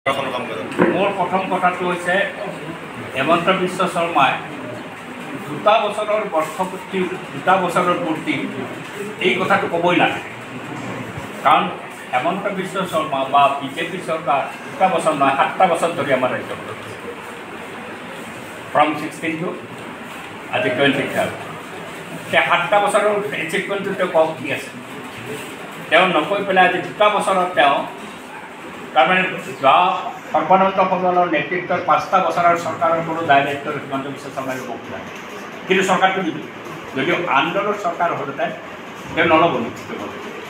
মোৰ প্ৰথম কথাটো হৈছে হেমন্ত বিশ্ব শৰ্মাই 2 বছৰৰ বৰ্ষপূৰ্তি 2 বছৰৰ পূৰ্তি এই কথাটো ক'বই লাগে। কাৰণ হেমন্ত বিশ্ব শৰ্মা বা বিজেপি চৰকাৰ 2 বছৰ নহয় 7টা বছৰ ধৰি আমাৰ ৰাজ্যত ফ্ৰম 16 টু আজি 23 সেই 7টা বছৰৰ এচিভমেণ্টটো তেওঁ কওক কি আছে। তেওঁ নকৈ পেলাই আজি 2 বছৰত তেওঁ তাৰমানে যোৱা সৰ্বানন্দ সোণোৱালৰ নেতৃত্বৰ 5টা বছৰৰ চৰকাৰৰ কোনো দায় দায়িত্ব হিমন্ত বিশ্ব শৰ্মাই ল'ব খোজা কিন্তু চৰকাৰটো যদিও আন্দোলনৰ চৰকাৰ হ'লতে তেওঁ নল'ব নিশ্চিত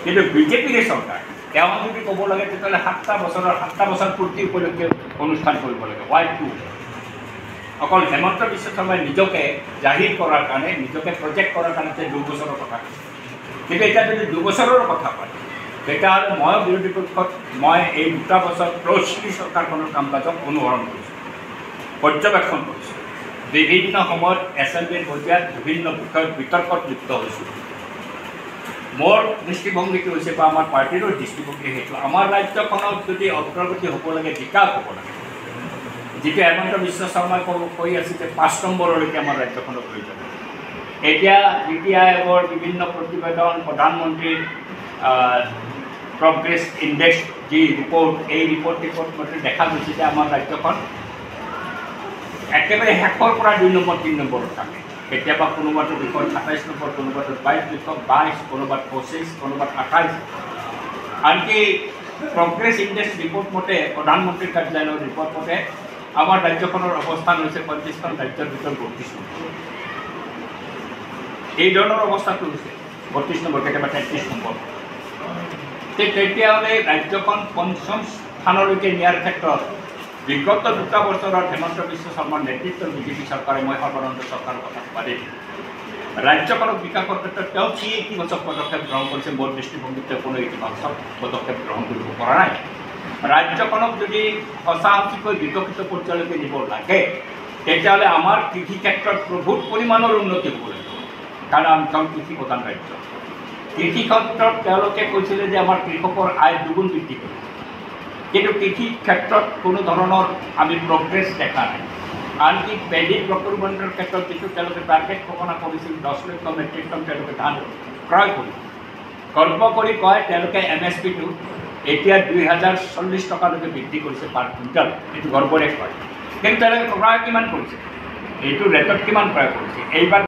কিন্তু বিজেপিৰে চৰকাৰ তেওঁ যদি ক'ব লাগে তেতিয়াহ'লে 7টা বছৰ পূৰ্তি উপলক্ষে অনুষ্ঠান কৰিব লাগে। ৱাই টু অকল হেমন্ত বিশ্ব শৰ্মাই নিজকে জাহিৰ কৰাৰ কাৰণে নিজকে প্ৰজেক্ট কৰাৰ কাৰণে 2 বছৰৰ কথা কিন্তু এতিয়া যদি 2 বছৰৰ কথা কয় তেতিয়াহ'লে মই বিৰোধী পক্ষত মই এই 2 বছৰ ক্ল'জলি চৰকাৰখনৰ কাম কাজক অনুসৰণ কৰিছোঁ, পৰ্যবেক্ষণ কৰিছোঁ, বিভিন্ন সময়ত এছেম্বলিৰ পৰ্যায়ত বিভিন্ন বিষয়ত বিতৰ্কত লিপ্ত হৈছোঁ। মোৰ দৃষ্টিভংগীটো হৈছে বা আমাৰ পাৰ্টিৰো দৃষ্টিভংগী সেইটো আমাৰ ৰাজ্যখনত যদি অগ্ৰগতি হ'ব লাগে বিকাশ হ'ব লাগে যিটো হেমন্ত বিশ্ব শৰ্মাই কৈ আছে যে 5 নম্বৰলৈকে আমাৰ ৰাজ্যখনক লৈ যাব। এতিয়া নীতি আয়োগৰ বিভিন্ন প্ৰতিবেদন প্ৰধানমন্ত্ৰীৰ প্ৰগ্ৰেছ ইণ্ডেক্স যি ৰিপৰ্ট এই ৰিপৰ্ট মতে দেখা গৈছে যে আমাৰ ৰাজ্যখন একেবাৰে শেষৰ পৰা 2 নম্বৰ 3 নম্বৰত থাকে। কেতিয়াবা কোনোবাটো বিষয়ত 27 নম্বৰ, কোনোবাটো 22, কোনোবাত 25, কোনোবাত 28। আনকি প্ৰগ্ৰেছ ইণ্ডেক্স ৰিপৰ্ট মতে প্ৰধানমন্ত্ৰীৰ কাৰ্যালয়ৰ ৰিপৰ্ট মতে আমাৰ ৰাজ্যখনৰ অৱস্থান হৈছে 35খন ৰাজ্যৰ ভিতৰত 32 নম্বৰ। এই ধৰণৰ অৱস্থাটো হৈছে 32 নম্বৰ, কেতিয়াবা 33 নম্বৰ। তেতিয়াহ'লে ৰাজ্যখন 5ম স্থানলৈকে নিয়াৰ ক্ষেত্ৰত বিগত 2 বছৰত হেমন্ত বিশ্ব শৰ্মাৰ নেতৃত্বৰ বিজেপি চৰকাৰে মই সৰ্বানন্দ চৰকাৰৰ কথা বাদে ৰাজ্যখনক বিকাশৰ ক্ষেত্ৰত তেওঁ কি ইতিবাচক পদক্ষেপ গ্ৰহণ কৰিছে মোৰ দৃষ্টিভংগীত কোনো ইতিবাচক পদক্ষেপ গ্ৰহণ কৰিব পৰা নাই। ৰাজ্যখনক যদি সঁচাসঁচিকৈ বিকশিত পৰ্যায়লৈকে নিব লাগে তেতিয়াহ'লে আমাৰ কৃষি ক্ষেত্ৰত প্ৰভূত পৰিমাণৰ উন্নতি হ'ব লাগিব কাৰণ আমি কৃষি প্ৰধান ৰাজ্য। কৃষি ক্ষেত্ৰত তেওঁলোকে কৈছিলে যে আমাৰ কৃষকৰ আয় 2 গুণ বৃদ্ধি কৰিব কিন্তু কৃষি ক্ষেত্ৰত কোনো ধৰণৰ আমি প্ৰগ্ৰেছ দেখা নাই। আনকি পেডি প্ৰকিউৰমেণ্টৰ ক্ষেত্ৰত যিটো তেওঁলোকে টাৰ্গেট ঘোষণা কৰিছিল 10 লক্ষ মেট্ৰিক টন তেওঁলোকে ধান ক্ৰয় কৰিব গৰ্ব কৰি কয় তেওঁলোকে MSPটো এতিয়া 2040 টকালৈকে বৃদ্ধি কৰিছে পাৰ কুইণ্টল, এইটো গৰ্বৰে কয় কিন্তু তেওঁলোকে ক্ৰয় কিমান কৰিছে এইটো ৰেটত কিমান ক্ৰয় কৰিছে। এইবাৰ